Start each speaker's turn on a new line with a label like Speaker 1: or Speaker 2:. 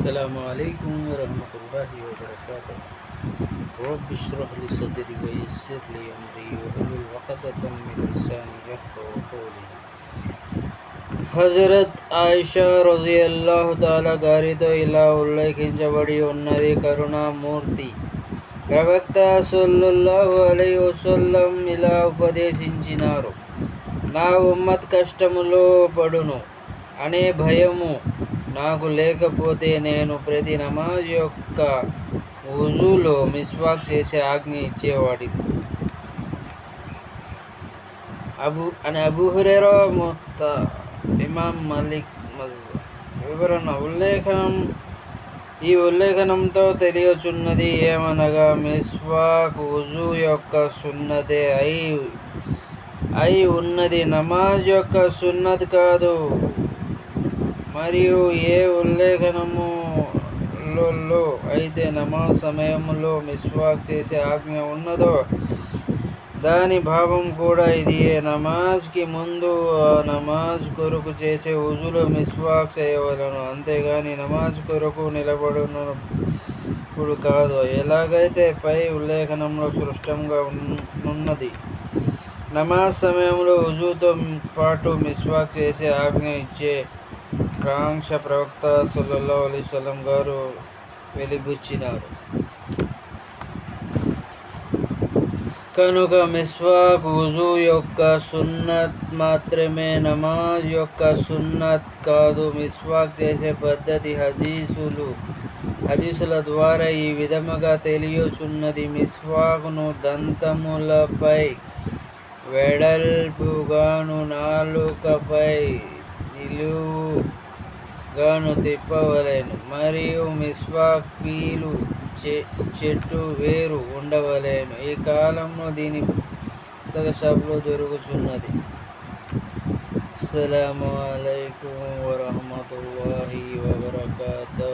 Speaker 1: السلام عليكم ورحمة الله وبركاته. رب اشرح لي صدري ويسر لي أمري واحلل عقدة من لساني يفقهوا قولي. హజరత్ ఆయిషా రజియల్లాహు తాలా గారితో ఇలా ఉల్లేఖించబడి ఉన్నది. కరుణామూర్తి ప్రవక్త సల్లల్లాహు అలైహి వసల్లం ఇలా ఉపదేశించినారు: నా ఉమ్మత్ కష్టములో పడును అనే భయము నాకు లేకపోతే నేను ప్రతి నమాజ్ యొక్క వుజూలో మిస్వాక్ చేసే ఆజ్ఞ ఇచ్చేవాడిని. అబూ హురైరా ఇమాం మలిక్ వివరణ ఈ ఉల్లేఖనంతో తెలియచున్నది ఏమనగా, మిస్వాక్ వుజూ యొక్క సున్నతే అయి ఉన్నది, నమాజ్ యొక్క సున్నత్ కాదు. మరియు ఏ ఉల్లేఖనములో అయితే నమాజ్ సమయంలో మిస్వాక్ చేసే ఆజ్ఞ ఉన్నదో దాని భావం కూడా ఇదియే. నమాజ్కి ముందు నమాజ్ కొరకు చేసే వుజూలో మిస్వాక్ చేయవలెను, అంతేగాని నమాజ్ కొరకు నిలబడినప్పుడు కాదు. ఎలాగైతే పై ఉల్లేఖనంలో స్పష్టంగా ఉన్నది, నమాజ్ సమయంలో వుజూతో పాటు మిస్వాక్ చేసే ఆజ్ఞ ఇచ్చే కాంక్ష ప్రవక్త సల్లల్లాహు అలైహి వసల్లం గారు వెలిబుచ్చినారు. కనుక మిస్వాక్ వుజూ యొక్క సున్నత్ మాత్రమే, నమాజ్ యొక్క సున్నత్ కాదు. మిస్వాక్ చేసే పద్ధతి హదీసుల ద్వారా ఈ విధముగా తెలియచున్నది: మిస్వాకును దంతములపై వెడల్పుగాను నాలుకపై నిలువుగాను తిప్పవలెను, మరియు మిస్వాక్ పీలు చెట్టు వేరు ఉండవలెను. ఈ కాలంలో దీని పుస్తక షాపులో దొరుకుచున్నది. అస్సలాము అలైకుం వరహ్మతుల్లాహి వబరకాతుహ్.